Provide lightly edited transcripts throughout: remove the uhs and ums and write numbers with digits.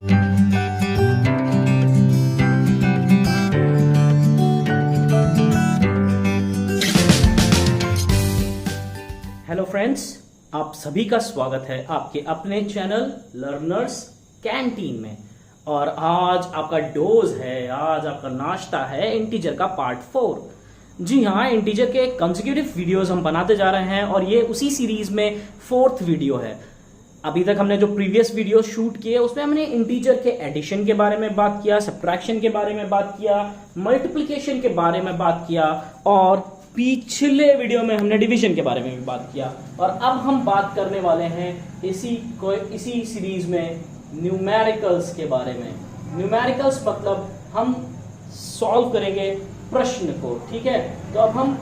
Hello friends, आप सभी का स्वागत है आपके अपने चैनल लर्नर्स कैंटीन में। और आज आपका डोज है, आज आपका नाश्ता है इंटीजर का पार्ट 4। जी हाँ, इंटीजर के कंसेक्यूटिव वीडियोस हम बनाते जा रहे हैं और ये उसी सीरीज में 4th वीडियो है। अभी तक हमने जो प्रीवियस वीडियो शूट किए उसमें हमने इंटीजर के एडिशन के बारे में बात किया, सब्ट्रैक्शन के बारे में बात किया, मल्टीप्लिकेशन के बारे में बात किया और पिछले वीडियो में हमने डिवीजन के बारे में भी बात किया। और अब हम बात करने वाले हैं इसी सीरीज में न्यूमेरिकल्स के बारे में। न्यूमेरिकल्स मतलब हम सॉल्व करेंगे प्रश्न को, ठीक है। तो अब हम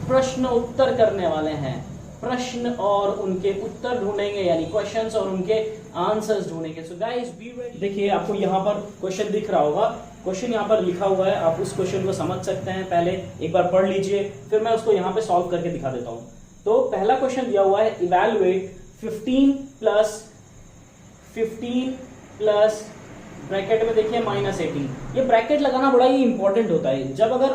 प्रश्न उत्तर करने वाले हैं, प्रश्न और उनके उत्तर ढूंढेंगे, यानी क्वेश्चंस और उनके आंसर्स ढूंढेंगे। So guys be ready. देखिए, आपको यहाँ पर क्वेश्चन दिख रहा होगा, क्वेश्चन यहाँ पर लिखा हुआ है, आप उस क्वेश्चन को समझ सकते हैं। पहले एक बार पढ़ लीजिए, फिर मैं उसको यहाँ पे सॉल्व करके दिखा देता हूँ। तो पहला क्वेश्चन दिया हुआ है, इवैल्यूएट 15 प्लस ब्रैकेट में देखिए -18। ये ब्रैकेट लगाना बड़ा ही इंपॉर्टेंट होता है। जब अगर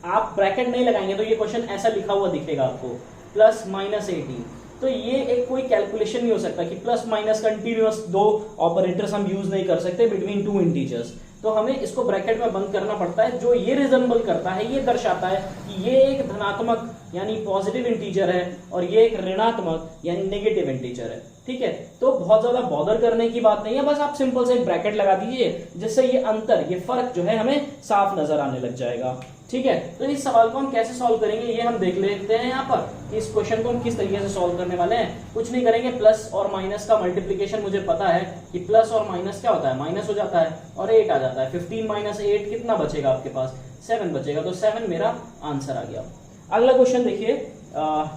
आप ब्रैकेट नहीं लगाएंगे तो ये क्वेश्चन ऐसा लिखा हुआ दिखेगा आपको, प्लस -18। तो ये एक कोई कैलकुलेशन नहीं हो सकता कि प्लस माइनस कंटिन्यूअस दो ऑपरेटर्स हम यूज नहीं कर सकते बिटवीन टू इंटीजर्स। तो हमें इसको ब्रैकेट में बंद करना पड़ता है। जो ये रिजेंबल करता है, ये दर्शाता है कि ये एक धनात्मक यानी पॉजिटिव इंटीजर है और ये एक ऋणात्मक यानी नेगेटिव इंटीजर है, ठीक है। तो बहुत ज्यादा बॉदर करने की बात नहीं है, बस आप सिंपल से एक ब्रैकेट लगा दीजिए, जिससे ये अंतर, ये फर्क जो है हमें साफ नजर आने लग जाएगा, ठीक है। तो इस सवाल को हम कैसे सॉल्व करेंगे ये हम देख लेते हैं यहाँ पर। इस क्वेश्चन को हम किस तरीके से सॉल्व करने वाले हैं। कुछ नहीं करेंगे, प्लस और माइनस का मल्टीप्लीकेशन मुझे पता है कि प्लस और माइनस क्या होता है, माइनस हो जाता है और 8 आ जाता है। 15 - 8 कितना बचेगा आपके पास, 7 बचेगा। तो 7 मेरा आंसर आ गया। अगला क्वेश्चन देखिए,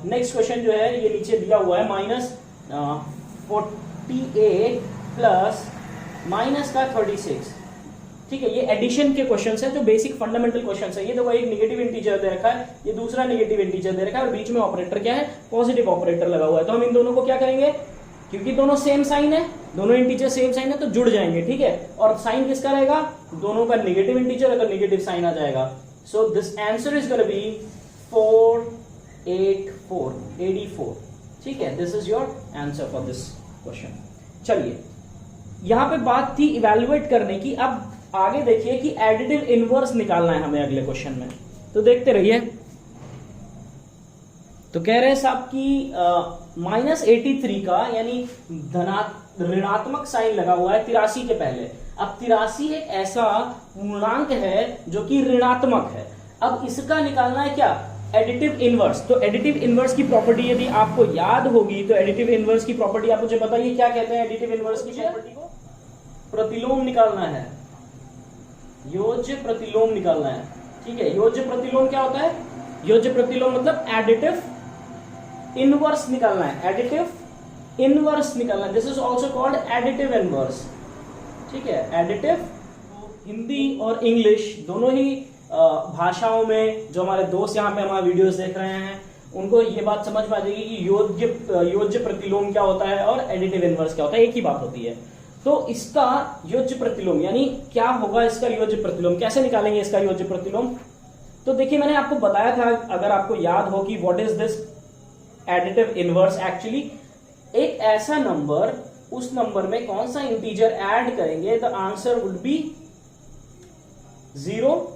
नेक्स्ट क्वेश्चन जो है ये नीचे दिया हुआ है, -48 प्लस माइनस का 36, ठीक है। ये एडिशन के क्वेश्चंस हैं, जो बेसिक फंडामेंटल क्वेश्चंस हैं। ये देखो, एक नेगेटिव इंटीजर दे रखा है, ये दूसरा नेगेटिव इंटीजर दे रखा है और बीच में ऑपरेटर क्या है, पॉजिटिव ऑपरेटर लगा हुआ है। तो हम इन दोनों को क्या करेंगे, क्योंकि दोनों सेम साइन है, दोनों इंटीजर सेम साइन है, तो जुड़ जाएंगे, ठीक है। और साइन किसका रहेगा, दोनों का नेगेटिव इंटीजर है तो नेगेटिव साइन आ जाएगा। So this answer is gonna be 484, ठीक है। This is your answer for this question. चलिए, यहां पे बात थी इवैल्यूएट करने की। अब आगे देखिए कि एडिटिव इनवर्स निकालना है हमें अगले क्वेश्चन में, तो देखते रहिए। तो कह रहे हैं साहब कि -83 का यानी ऋणात्मक साइन लगा हुआ है 83 के पहले। अब 83 एक ऐसा पूर्णांक है जो कि ऋणात्मक है। अब इसका निकालना है क्या, एडिटिव इनवर्स। तो एडिटिव इनवर्स की प्रॉपर्टी यदि आपको याद होगी, तो एडिटिव इनवर्स की प्रॉपर्टी आप मुझे बताइए क्या कहते हैं। एडिटिव इनवर्स की प्रॉपर्टी को प्रतिलोम निकालना है, योज्य प्रतिलोम निकालना है, ठीक है। योज्य प्रतिलोम क्या होता है, योज्य प्रतिलोम मतलब एडिटिव इनवर्स निकालना है, एडिटिव इनवर्स निकालना है। This is also called additive inverse, ठीक है। एडिटिव, हिंदी और इंग्लिश दोनों ही भाषाओं में जो हमारे दोस्त यहाँ पे हमारे वीडियोस देख रहे हैं उनको ये बात समझ में आ जाएगी कि योज्य प्रतिलोम क्या होता है और एडिटिव इनवर्स क्या होता है, एक ही बात होती है। तो इसका योज्य प्रतिलोम यानी क्या होगा, इसका योज्य प्रतिलोम कैसे निकालेंगे, इसका योज्य प्रतिलोम। तो देखिए, मैंने आपको बताया था, अगर आपको याद हो, कि what is this additive inverse. Actually एक ऐसा नंबर, उस नंबर में कौन सा इंटीजर ऐड करेंगे, the answer would be 0,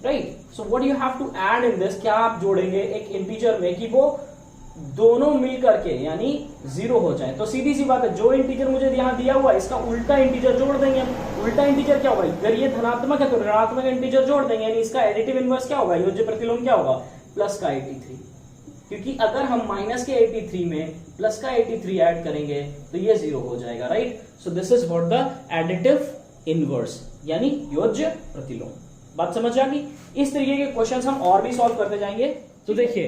right. So what you have to add in this, क्या आप जोड़ेंगे एक इंटीजर में कि वो दोनों मिलकर के यानी 0 हो जाए। तो सीधी सी बात है, जो इंटीजर मुझे यहां दिया हुआ है इसका उल्टा इंटीजर जोड़ देंगे। उल्टा इंटीजर क्या होगा, अगर ये धनात्मक है तो ऋणात्मक इंटीजर जोड़ देंगे, यानी इसका एडिटिव इनवर्स क्या होगा, योज्य प्रतिलोम क्या होगा, प्लस का 83। क्योंकि अगर हम माइनस के 83 में प्लस का 83 ऐड करेंगे तो ये 0 हो जाएगा, right. So this is what the additive inverse यानी योज्य प्रतिलोम। बात समझ आ गई। इस तरीके के क्वेश्चंस हम और भी सॉल्व करते जाएंगे। तो देखिए,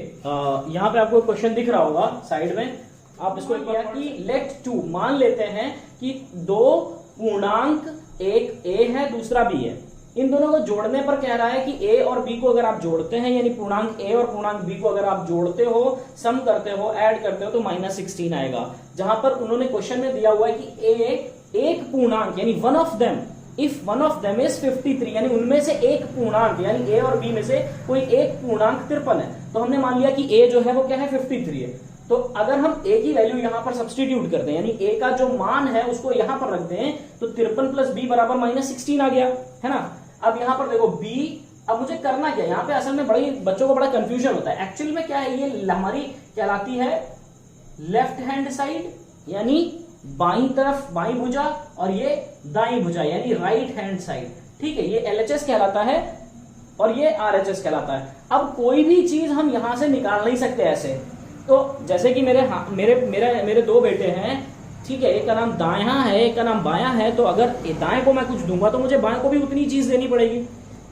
यहाँ पे आपको क्वेश्चन दिख रहा होगा साइड में, आप इसको एक बार कि लेट 2, मान लेते हैं कि दो पूर्णांक, एक a है दूसरा b है, इन दोनों को जोड़ने पर कह रहा है कि a और b को अगर आप जोड़ते हैं, यानी पूर्णांक a और पूर्णांक b को अगर आप जोड़ते हो, सम करते हो, ऐड करते हो, तो -16 आएगा। जहां पर उन्होंने क्वेश्चन में दिया हुआ है कि a एक पूर्णांक यानी one of them, if one of them is 53 यानी उनमें से एक पूर्णांक यानी ए और बी में से कोई एक पूर्णांक 53 है, तो हमने मान लिया कि ए जो है वो क्या है 53 है। तो अगर हम ए की वैल्यू यहां पर सब्स्टिट्यूट करते हैं यानी ए का जो मान है उसको यहां पर रखते हैं तो 53 प्लस बी बराबर -16 आ गया है ना। अब यहां पर देखो बी, अब मुझे करना क्या, यहाँ पे असल में बड़ी बच्चों को बड़ा कंफ्यूजन होता है। एक्चुअली में क्या है, ये हमारी कहलाती है लेफ्ट हैंड साइड यानी बाईं तरफ बाईं भुजा, और ये दाईं भुजा यानी राइट हैंड साइड, ठीक है। ये एलएचएस कहलाता है और ये आरएचएस कहलाता है। अब कोई भी चीज हम यहां से निकाल नहीं सकते ऐसे, तो जैसे कि मेरे दो बेटे हैं, ठीक है, एक का नाम दायां है एक का नाम बायां है, तो अगर दाएं को मैं कुछ दूंगा तो मुझे बाएं को भी उतनी चीज देनी पड़ेगी।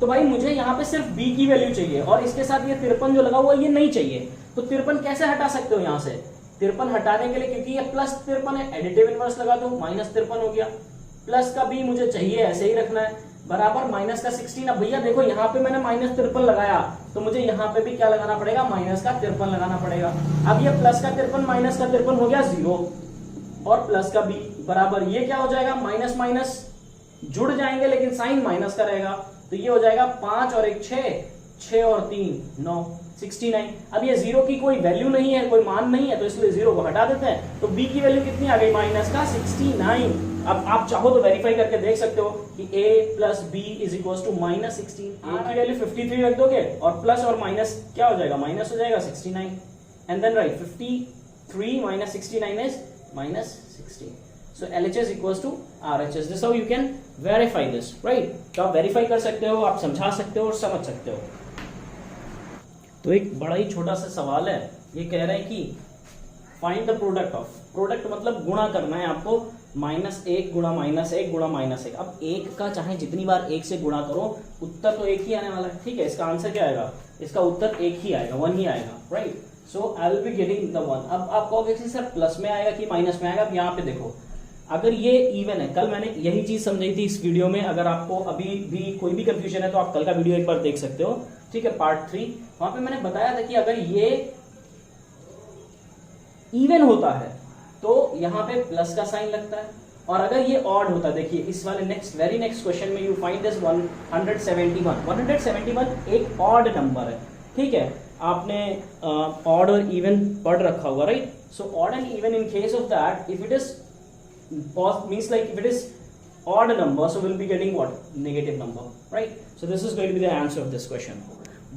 तो भाई मुझे यहाँ पे सिर्फ b की वैल्यू चाहिए और इसके साथ ये 53 जो लगा हुआ है ये नहीं चाहिए, तो 53 कैसे हटा सकते हो यहाँ से? 53 हटाने के लिए, क्योंकि ये +53 है, एडिटिव इनवर्स लगा दो, -53 हो गया, प्लस का b मुझे चाहिए ऐसे ही रखना है, बराबर माइनस का 16। अब भैया देखो यहाँ पे मैंने -53 लगाया तो मुझे यहाँ पे भी क्या लगाना पड़ेगा, -53 लगाना पड़ेगा। अब ये प्लस का 53 माइनस का 53 हो गया 0 और प्लस का b बराबर ये क्या हो जाएगा, माइनस माइनस जुड़ जाएंगे लेकिन साइन माइनस का रहेगा, तो ये हो जाएगा 5 और 1 6, 6 और 3 9, 69। अब ये 0 की कोई वैल्यू नहीं है, कोई मान नहीं है, तो इसलिए 0 को हटा देते हैं, तो b की वैल्यू कितनी आ गई, -69। अब आप चाहो तो वेरीफाई करके देख सकते हो कि a plus b is equal to -16। a की वैल्यू 53 रख दोगे और प्लस और माइनस क्या हो जाएगा, माइनस हो जाएगा 69, and then right 53 minus 69 is -16. So LHS equals to RHS. This is how you can verify this, right? तो आप वेरीफाई कर सकते हो, आप समझा सकते हो और समझ सकते हो। तो एक बड़ा ही छोटा सा सवाल है, ये कह रहे हैं कि find the product of, product मतलब गुणा करना है आपको, -1 गुणा -1 गुणा -1। अब 1 का चाहे जितनी बार 1 से गुणा करो उत्तर तो 1 ही आने वाला है, ठीक है। इसका आंसर क्या आएगा, इसका उत्तर 1 ही आएगा, 1 ही आएगा, right. So I will be getting the 1। अब आप कहोगे कि सर प्लस में आएगा कि माइनस में आएगा। अब यहाँ पे देखो, अगर ये इवन है, कल मैंने यही चीज समझाई थी इस वीडियो में, अगर आपको अभी भी कोई भी कंफ्यूजन है तो आप कल का वीडियो एक बार देख सकते हो, ठीक है, पार्ट 3। वहां पे मैंने बताया था कि अगर ये इवन होता है तो यहाँ पे प्लस का साइन लगता है, और अगर ये ऑड होता है, देखिए इस वाले वेरी नेक्स्ट क्वेश्चन में यू फाइंड दिस 171 एक ऑड नंबर है, ठीक है। आपने ऑड और इवन पढ़ रखा होगा, right. So odd and even, in case of that, if it is means like if it is odd number, so we'll be getting what, negative number, right? So this is going to be the answer of this question.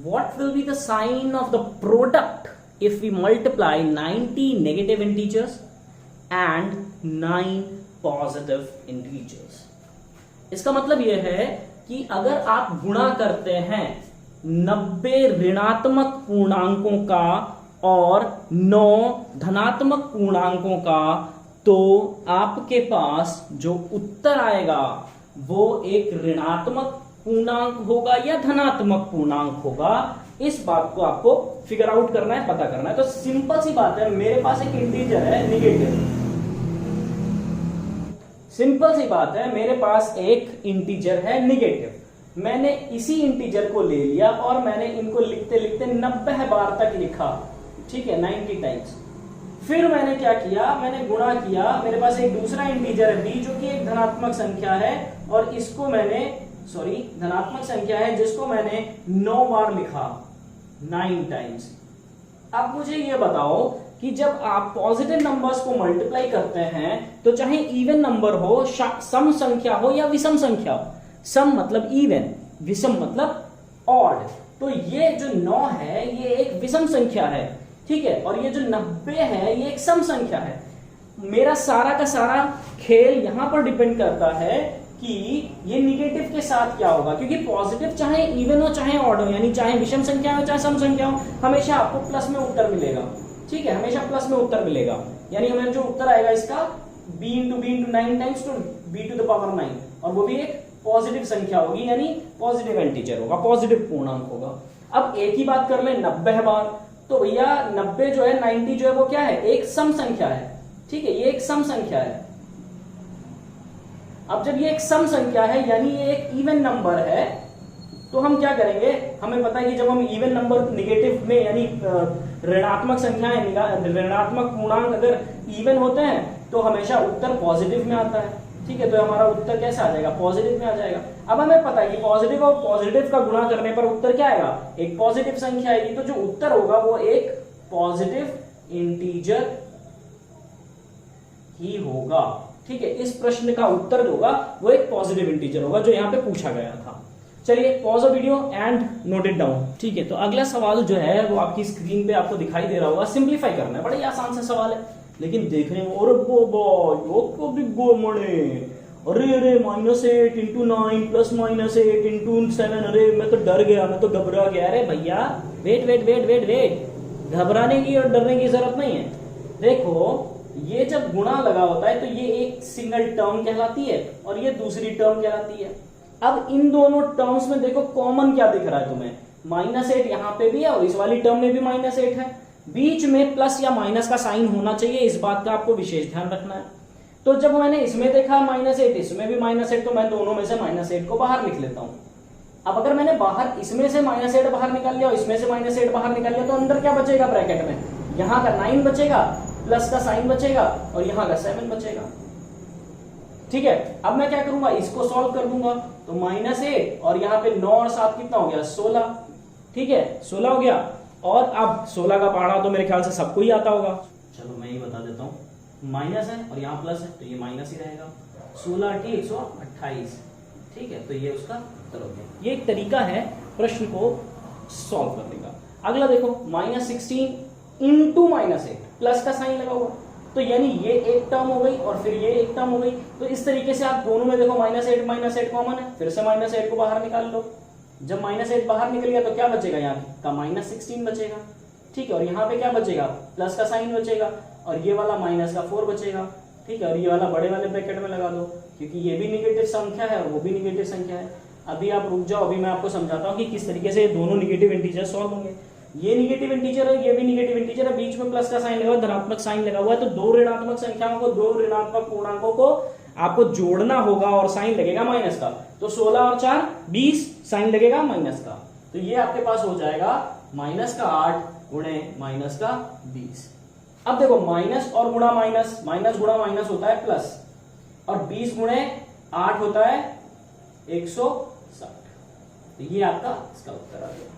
What will be the sign of the product if we multiply 90 negative integers and 9 positive integers? इसका मतलब यह है कि अगर आप गुणा करते हैं 90 ऋणात्मक पूर्णांकों का और 9 धनात्मक पूर्णांकों का, तो आपके पास जो उत्तर आएगा वो एक ऋणात्मक पूर्णांक होगा या धनात्मक पूर्णांक होगा। इस बात को आपको फिगर आउट करना है, पता करना है। तो सिंपल सी बात है, मेरे पास एक इंटीजर है निगेटिव, सिंपल सी बात है, मेरे पास एक इंटीजर है निगेटिव। मैंने इसी इंटीजर को ले लिया और मैंने इनको लिखते लिखते 90 बार तक लिखा, ठीक है, 90 टाइम्स। फिर मैंने क्या किया, मैंने गुणा किया, मेरे पास एक दूसरा इंटीजर है b जो कि एक धनात्मक संख्या है, और इसको मैंने धनात्मक संख्या है जिसको मैंने 9 बार लिखा, 9 टाइम्स। अब मुझे ये बताओ कि जब आप पॉजिटिव नंबर्स को मल्टीप्लाई करते हैं तो चाहे इवन नंबर हो, सम संख्या हो या विषम संख्या हो, सम मतलब इवन, विषम मतलब ऑड, तो ये जो 9 है ये एक विषम संख्या है, ठीक है, और ये जो 90 है ये एक सम संख्या है। मेरा सारा का सारा खेल यहां पर डिपेंड करता है कि ये निगेटिव के साथ क्या होगा, क्योंकि पॉजिटिव चाहे इवन हो चाहे ऑड हो, यानी चाहे विषम संख्या हो चाहे सम संख्या हो, हमेशा आपको प्लस में उत्तर मिलेगा, ठीक है, हमेशा प्लस में उत्तर मिलेगा। यानी हमें जो उत्तर आएगा इसका b into 9 times two b to the power 9, और वो भी एक पॉजिटिव संख्या होगी, यानी पॉजिटिव इंटीजर होगा, पॉजिटिव पूर्णांक होगा। अब एक ही बात कर ले 90 बार, तो भैया 90 जो है, 90 जो है वो क्या है, एक सम संख्या है, ठीक है, ये एक सम संख्या है। अब जब ये एक सम संख्या है यानी ये एक इवन नंबर है, तो हम क्या करेंगे, हमें पता है कि जब हम इवन नंबर निगेटिव में यानी ऋणात्मक संख्याएं, ऋणात्मक पूर्णांक अगर इवन होते हैं तो हमेशा उत्तर पॉजिटिव में आता है, ठीक है, तो हमारा उत्तर कैसा आ जाएगा, पॉजिटिव में आ जाएगा। अब हमें पता है कि पॉजिटिव और पॉजिटिव का गुणा करने पर उत्तर क्या आएगा, एक पॉजिटिव संख्या आएगी। तो जो उत्तर होगा वो एक पॉजिटिव इंटीजर ही होगा। ठीक है, इस प्रश्न का उत्तर जो होगा वो एक पॉजिटिव इंटीजर होगा जो यहाँ पे पूछा गया था। चलिए pause the video and note it down. ठीक है, तो अगला सवाल जो है वो आपकी स्क्रीन पे आपको दिखाई दे रहा होगा। सिंप्लीफाई करना है, बड़ा ही आसान सा सवाल है, लेकिन देखने में और अरे -8 × 9 +-8 × 7, अरे मैं तो डर गया, मैं तो घबरा गया। अरे भैया वेट, घबराने की और डरने की जरूरत नहीं है। देखो ये जब गुणा लगा होता है तो ये एक सिंगल टर्म कहलाती है और ये दूसरी टर्म कहलाती है। अब इन दोनों टर्म्स में देखो कॉमन क्या दिख रहा है तुम्हें, -8 यहाँ पे भी है और इस वाली टर्म में भी -8 है। बीच में प्लस या माइनस का साइन होना चाहिए, इस बात का आपको विशेष ध्यान रखना है। तो जब मैंने इसमें देखा -8, इसमें भी -8, तो मैं दोनों में से -8 को बाहर लिख लेता हूं। अब अगर मैंने बाहर इसमें से -8 बाहर निकाल लिया और इसमें से -8 बाहर निकाल लिया तो अंदर क्या बचेगा ब्रैकेट में, यहाँ का 9 बचेगा, प्लस का साइन बचेगा और यहाँ का 7 बचेगा। ठीक है, अब मैं क्या करूंगा, इसको सॉल्व कर दूंगा। तो -8 और यहाँ पे 9 और 7 कितना हो गया, 16। ठीक है, 16 हो गया। और अब 16 का पहाड़ा तो मेरे ख्याल से सबको ही आता होगा, चलो मैं ही बता देता हूँ। माइनस है और यहाँ प्लस है तो ये माइनस ही रहेगा। 16 × 128। ठीक है, तो ये उसका उत्तर हो गया। ये एक तरीका है प्रश्न को सॉल्व करने का। अगला देखो, -16 × -8, प्लस का साइन लगा हुआ, तो यानी ये एक टर्म हो गई और फिर ये एक टर्म हो गई। तो इस तरीके से आप दोनों में देखो -8 कॉमन है, फिर से -8 को बाहर निकाल लो। जब -8 बाहर निकल गया तो क्या बचेगा, यहाँ का -16 बचेगा। ठीक है, और यहाँ पे क्या बचेगा, प्लस का साइन बचेगा और ये वाला -4 बचेगा। ठीक है, और ये वाला बड़े वाले ब्रैकेट में लगा दो क्योंकि ये भी निगेटिव संख्या है और वो भी निगेटिव संख्या है। अभी आप रुक जाओ, अभी मैं आपको समझाता हूँ कि किस तरीके से दोनों निगेटिव इंटीजर सॉल्व होंगे। ये निगेटिव इंटीजर है, ये भी निगेटिव इंटीजर है, बीच में प्लस का साइन लगा हुआ, धनात्मक साइन लगा हुआ है। तो दो ऋणात्मक संख्याओं को, दो ऋणात्मक पूर्णांकों को आपको जोड़ना होगा और साइन लगेगा माइनस का। तो 16 और 4 20, साइन लगेगा माइनस का। तो ये आपके पास हो जाएगा -8 गुणे -20। अब देखो माइनस और गुणा माइनस, माइनस गुणा माइनस होता है प्लस, और 20 गुणे 8 होता है 160। तो ये आपका इसका उत्तर आ गया।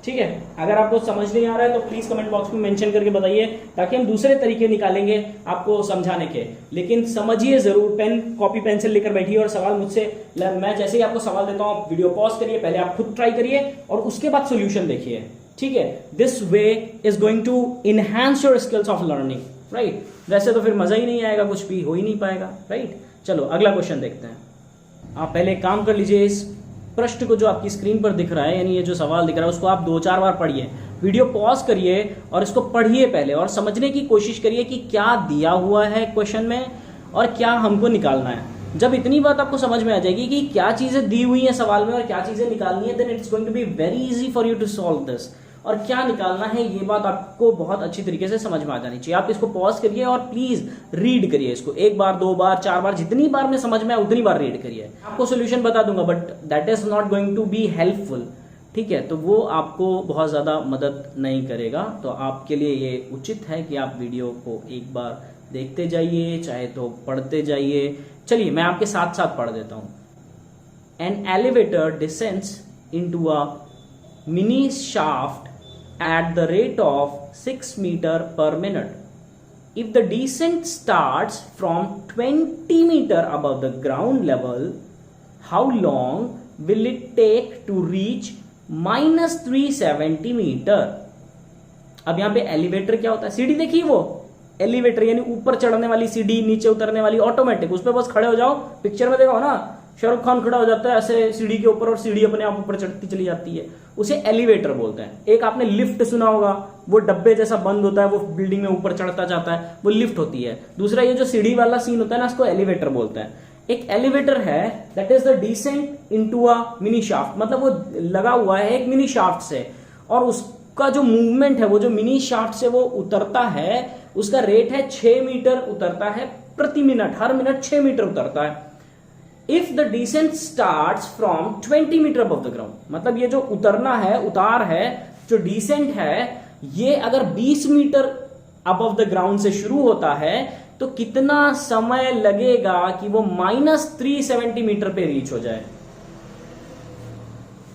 ठीक है, अगर आपको समझ नहीं आ रहा है तो प्लीज कमेंट बॉक्स में मेंशन करके बताइए, ताकि हम दूसरे तरीके निकालेंगे आपको समझाने के। लेकिन समझिए जरूर, पेन कॉपी पेंसिल लेकर बैठिए और सवाल मुझसे, मैं जैसे ही आपको सवाल देता हूं वीडियो पॉज करिए, पहले आप खुद ट्राई करिए और उसके बाद सोल्यूशन देखिए। ठीक है, this way is going to enhance your skills of learning, right. वैसे तो फिर मजा ही नहीं आएगा, कुछ भी हो ही नहीं पाएगा, राइट। चलो अगला क्वेश्चन देखते हैं। आप पहले काम कर लीजिए, इस प्रश्न को जो आपकी स्क्रीन पर दिख रहा है, यानी ये जो सवाल दिख रहा है उसको आप 2-4 बार पढ़िए, वीडियो पॉज करिए और इसको पढ़िए पहले, और समझने की कोशिश करिए कि क्या दिया हुआ है क्वेश्चन में और क्या हमको निकालना है। जब इतनी बात आपको समझ में आ जाएगी कि क्या चीजें दी हुई हैं सवाल में और क्या चीजें निकालनी है, then it's going to be very easy for you to solve this. और क्या निकालना है ये बात आपको बहुत अच्छी तरीके से समझ में आ जानी चाहिए। आप इसको पॉज करिए और प्लीज रीड करिए इसको 1 बार 2 बार 4 बार, जितनी बार में समझ में आए उतनी बार रीड करिए। आपको सोल्यूशन बता दूंगा but that is not going to be helpful. ठीक है, तो वो आपको बहुत ज्यादा मदद नहीं करेगा। तो आपके लिए ये उचित है कि आप वीडियो को एक बार देखते जाइए, चाहे तो पढ़ते जाइए। चलिए मैं आपके साथ साथ पढ़ देता हूं। An elevator descends into a mini shaft at the rate of 6 meter per minute. If the descent starts from 20 meter above the ground level, how long will it take to reach -370 meter? अब यहां पे elevator क्या होता है, सीढ़ी देखिए, वो elevator यानी ऊपर चढ़ने वाली सीढ़ी, नीचे उतरने वाली ऑटोमेटिक, उस पर बस खड़े हो जाओ। पिक्चर में देखो ना, शाहरुख खान खड़ा हो जाता है ऐसे सीढ़ी के ऊपर और सीढ़ी अपने आप ऊपर चढ़ती चली जाती है, उसे एलिवेटर बोलते हैं। एक आपने लिफ्ट सुना होगा, वो डब्बे जैसा बंद होता है, वो बिल्डिंग में ऊपर चढ़ता जाता है, वो लिफ्ट होती है। दूसरा ये जो सीढ़ी वाला सीन होता है ना, इसको एलिवेटर बोलते हैं। एक एलिवेटर है that is the descent into a mini shaft, मतलब वो लगा हुआ है एक मिनी शाफ्ट से, और उसका जो मूवमेंट है, वो जो मिनी शाफ्ट से वो उतरता है, उसका रेट है 6 मीटर उतरता है प्रति मिनट, हर मिनट 6 मीटर उतरता है। If the descent starts from 20 metre above the ground, मतलब ये जो उतरना है, उतार है, जो डिसेंट है, ये अगर 20 मीटर अबव द ग्राउंड से शुरू होता है तो कितना समय लगेगा कि वो -370 मीटर पे रीच हो जाए।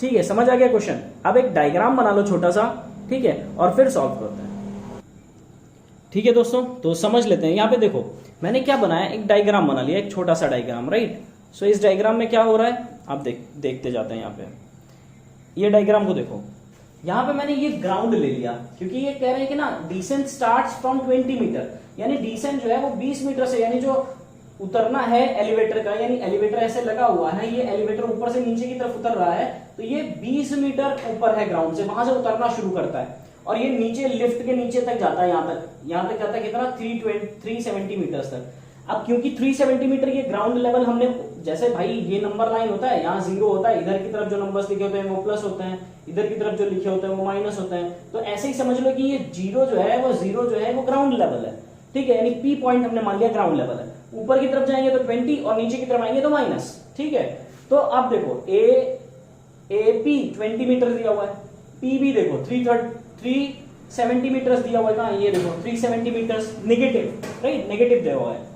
ठीक है, समझ आ गया क्वेश्चन। अब एक डायग्राम बना लो छोटा सा, ठीक है, और फिर सॉल्व करते हैं। ठीक है दोस्तों, तो समझ लेते हैं। यहां पे देखो मैंने क्या बनाया, एक डायग्राम बना लिया, एक छोटा सा डायग्राम, राइट। सो इस डायग्राम में क्या हो रहा है आप देखते जाते हैं। यहाँ पे ये डायग्राम को देखो, यहाँ पे मैंने ये ग्राउंड ले लिया क्योंकि ये कह रहे हैं कि ना डिसेंट स्टार्ट्स फ्रॉम 20 मीटर, यानी डिसेंट जो है वो 20 मीटर से, यानी जो उतरना है एलिवेटर का, यानी एलिवेटर ऐसे लगा हुआ है, ये एलिवेटर ऊपर से नीचे की तरफ उतर रहा है, तो ये 20 मीटर ऊपर है ग्राउंड से, वहां से उतरना शुरू करता है और ये नीचे लिफ्ट के नीचे तक जाता है, यहाँ तक जाता है कितना 370 मीटर तक। अब क्योंकि 370 मीटर ये ग्राउंड लेवल हमने, जैसे भाई ये नंबर लाइन होता है, यहाँ 0 होता है, इधर की तरफ जो नंबर्स लिखे होते हैं वो प्लस होते हैं, इधर की तरफ जो लिखे होते हैं वो माइनस होते हैं, तो ऐसे ही समझ लो कि ये 0 जो है वो ग्राउंड लेवल है। ठीक है, यानी पी पॉइंट हमने मान लिया ग्राउंड लेवल है। ऊपर की तरफ जाएंगे तो 20 और नीचे की तरफ आएंगे तो माइनस। ठीक है, तो अब देखो ए पी 20 मीटर दिया हुआ है, पी भी देखो 370 मीटर दिया हुआ है, कहां ये देखो 370 मीटर नेगेटिव, राइट, नेगेटिव दिया हुआ है।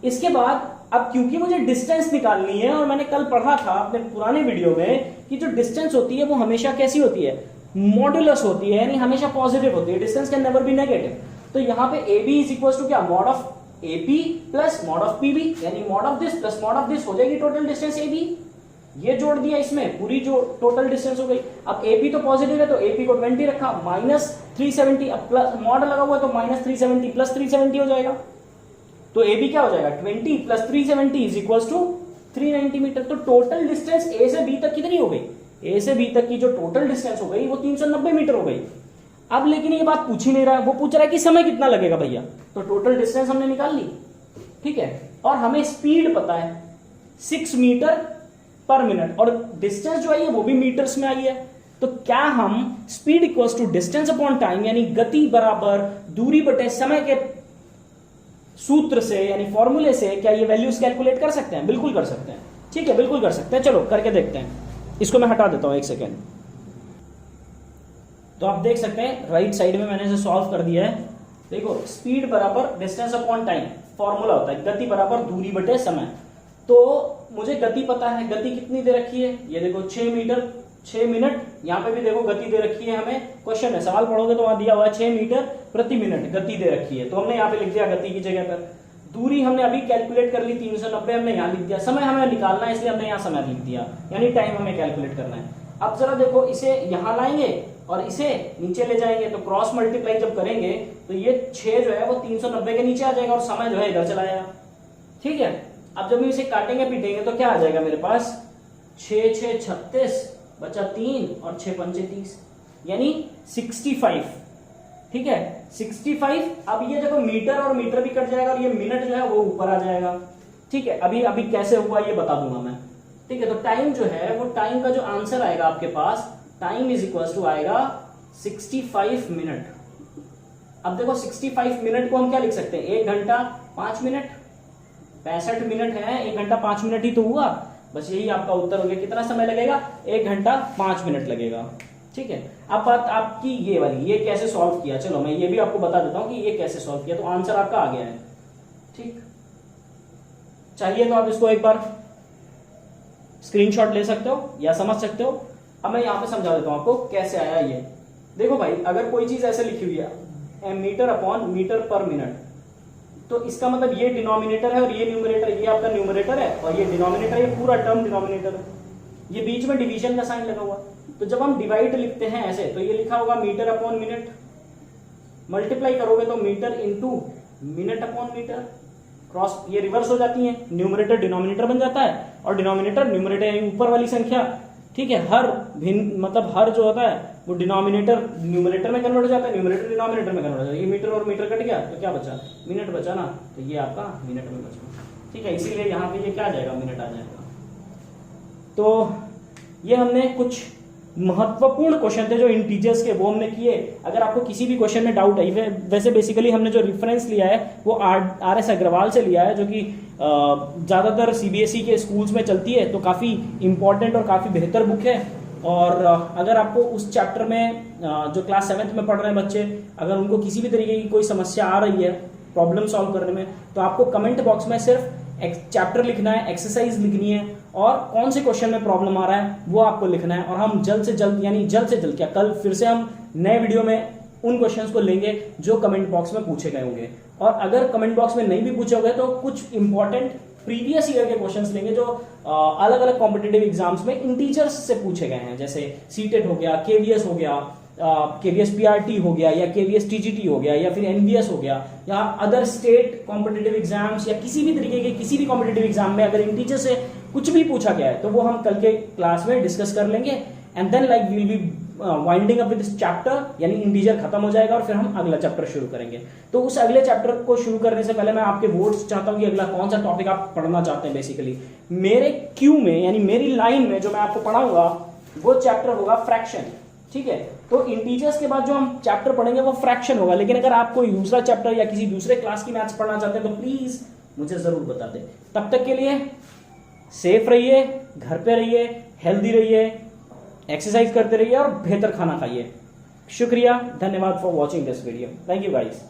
इसके बाद अब क्योंकि मुझे डिस्टेंस निकालनी है, और मैंने कल पढ़ा था अपने पुराने वीडियो में कि जो डिस्टेंस होती है वो हमेशा कैसी होती है, मॉड्यूलस होती है, यानी हमेशा पॉजिटिव होती है, distance can never be negative. तो यहाँ पे A B is equal to क्या, mod of A P plus mod of P B, यानी mod of this plus mod of this हो जाएगी टोटल डिस्टेंस ए बी। ये जोड़ दिया इसमें, पूरी जो टोटल डिस्टेंस हो गई। अब ए पी तो पॉजिटिव है तो ए पी को 20 रखा, -370, अब प्लस मॉड लगा हुआ है तो -370 प्लस 370 हो जाएगा, तो ए बी क्या हो जाएगा 20 plus 370 is equal to 390 metre. तो टोटल डिस्टेंस ए से बी तक कितनी हो गई, ए से बी तक की जो टोटल डिस्टेंस हो गई वो 390 मीटर हो गई। अब लेकिन ये बात पूछ ही नहीं रहा है, वो पूछ रहा है कि समय कितना लगेगा भैया, तो टोटल डिस्टेंस हमने निकाल ली। ठीक है, और हमें स्पीड पता है 6 मीटर पर मिनट, और डिस्टेंस जो आई है वो भी मीटर्स में आई है। तो क्या हम speed equals to distance upon time, यानी गति बराबर दूरी बटे समय के सूत्र से, यानी फॉर्मूले से, क्या ये वैल्यूज कैलकुलेट कर सकते हैं? बिल्कुल कर सकते हैं। ठीक है, बिल्कुल कर सकते हैं। चलो करके देखते हैं। इसको मैं हटा देता हूं 1 सेकेंड। तो आप देख सकते हैं राइट साइड में मैंने इसे सॉल्व कर दिया है। देखो स्पीड बराबर डिस्टेंस अपॉन टाइम, फॉर्मूला होता है गति बराबर दूरी बटे समय। तो मुझे गति पता है, गति कितनी दे रखी है, ये देखो 6 मीटर 6 मिनट, यहाँ पे भी देखो गति दे रखी है हमें, क्वेश्चन है, सवाल पढ़ोगे तो वहां दिया हुआ है 6 मीटर प्रति मिनट गति दे रखी है, तो हमने यहाँ पे लिख दिया गति की जगह पर। दूरी हमने अभी कैलकुलेट कर ली 390, हमने यहाँ लिख दिया। समय हमें निकालना है इसलिए हमने यहाँ समय लिख दिया, यानी टाइम हमें कैलकुलेट करना है। अब जरा देखो इसे यहाँ लाएंगे और इसे नीचे ले जाएंगे, तो क्रॉस मल्टीप्लाई जब करेंगे तो ये 6 जो है वो 390 के नीचे आ जाएगा और समय जो है इधर चला जाएगा। ठीक है, अब जब हम इसे काटेंगे पीटेंगे तो क्या आ जाएगा मेरे पास, 6 6 36 बचा 3 और 6 पंचे 30, यानी 65। ठीक है, 65। अब ये देखो मीटर और मीटर भी कट जाएगा और ये मिनट जो है वो ऊपर आ जाएगा। ठीक है, अभी कैसे हुआ ये बता दूंगा मैं। ठीक है, तो टाइम जो है वो, टाइम का जो आंसर आएगा आपके पास, टाइम इज इक्वल टू आएगा 65 मिनट। अब देखो 65 मिनट को हम क्या लिख सकते हैं, 1 घंटा 5 मिनट, 65 मिनट है, 1 घंटा 5 मिनट ही तो हुआ, बस यही आपका उत्तर हो गया। कितना समय लगेगा, 1 घंटा 5 मिनट लगेगा। ठीक है, अब बात आपकी ये वाली, ये कैसे सॉल्व किया, चलो मैं ये भी आपको बता देता हूं कि ये कैसे सॉल्व किया, तो आंसर आपका आ गया है। ठीक, चाहिए तो आप इसको एक बार स्क्रीनशॉट ले सकते हो या समझ सकते हो। अब मैं यहां पे समझा देता हूं आपको कैसे आया ये। देखो भाई, अगर कोई चीज ऐसे लिखी हुई है मीटर अपॉन मीटर पर मिनट, तो इसका मतलब ये डिनोमिनेटर है और ये न्यूमरेटर, ये आपका न्यूमरेटर है और ये डिनोमिनेटर, ये पूरा टर्म डिनोमिनेटर है, ये बीच में डिवीजन का साइन लगा हुआ। तो जब हम डिवाइड लिखते हैं ऐसे, तो ये लिखा होगा मीटर अपॉन मिनट, मल्टीप्लाई करोगे तो metre into minute upon metre, cross ये रिवर्स हो जाती है, न्यूमरेटर डिनोमिनेटर बन जाता है और डिनोमिनेटर न्यूमरेटर यानी ऊपर वाली संख्या। ठीक है, हर भिन्न मतलब हर जो होता है वो डिनोमिनेटर न्यूमरेटर में कन्वर्ट हो जाता है, न्यूमरेटर डिनोमिनेटर में कन्वर्ट हो जाता है। ये मीटर और मीटर कट गया तो क्या बचा, मिनट बचा ना, तो ये आपका मिनट में बचा। ठीक है, इसीलिए यहाँ पे ये क्या आ जाएगा, मिनट आ जाएगा। तो ये हमने कुछ महत्वपूर्ण क्वेश्चन थे जो इंटीजर्स के, वो हमने किए। अगर आपको किसी भी क्वेश्चन में डाउट आई, वैसे बेसिकली हमने जो रेफरेंस लिया है वो आर.एस. अग्रवाल से लिया है, जो कि ज्यादातर सीबीएसई के स्कूल्स में चलती है, तो काफी इंपॉर्टेंट और काफी बेहतर बुक है। और अगर आपको उस चैप्टर में जो क्लास 7th में पढ़ रहे हैं बच्चे, अगर उनको किसी भी तरीके की कोई समस्या आ रही है प्रॉब्लम सॉल्व करने में। तो आपको कमेंट बॉक्स में सिर्फ चैप्टर लिखना है, एक्सरसाइज लिखनी है और कौन से क्वेश्चन में प्रॉब्लम आ रहा है वो आपको लिखना है। और हम जल्द से जल्द, यानी जल्द से जल्द क्या, कल फिर से हम नए वीडियो में उन क्वेश्चंस को लेंगे जो कमेंट बॉक्स में पूछे गए होंगे। और अगर कमेंट बॉक्स में नहीं भी पूछे होंगे तो कुछ इंपॉर्टेंट प्रीवियस ईयर के क्वेश्चंस लेंगे जो अलग अलग कॉम्पिटिटिव एग्जाम्स में इंटीजर्स से पूछे गए हैं, जैसे सीटेट हो गया, केवीएस हो गया, केवीएस पीआरटी हो गया, या केवीएस टीजीटी हो गया, या फिर एनवीएस हो गया, या अदर स्टेट कॉम्पिटिटिव एग्जाम्स, या किसी भी तरीके के किसी भी कॉम्पिटिटिव एग्जाम में अगर इंटीजर से कुछ भी पूछा गया है तो वो हम कल के क्लास में डिस्कस कर लेंगे। And then like we will be winding up with this chapter, यानी इंटीजर खत्म हो जाएगा और फिर हम अगला चैप्टर शुरू करेंगे। तो उस अगले चैप्टर को शुरू करने से पहले मैं आपके वोट्स चाहता हूं कि अगला कौन सा टॉपिक आप पढ़ना चाहते हैं। बेसिकली मेरे क्यू में, यानी मेरी लाइन में जो मैं आपको पढ़ाऊंगा वो चैप्टर होगा फ्रैक्शन, ठीक है। तो इंटीजर्स के बाद जो हम चैप्टर पढ़ेंगे वो फ्रैक्शन होगा। लेकिन अगर आप कोई दूसरा चैप्टर या किसी दूसरे क्लास की मैथ्स पढ़ना चाहते हैं तो प्लीज मुझे जरूर बता दें। तब तक के लिए सेफ रहिए, घर पे रहिए, हेल्दी रहिए, एक्सरसाइज करते रहिए और बेहतर खाना खाइए। शुक्रिया, धन्यवाद for watching this video. Thank you guys.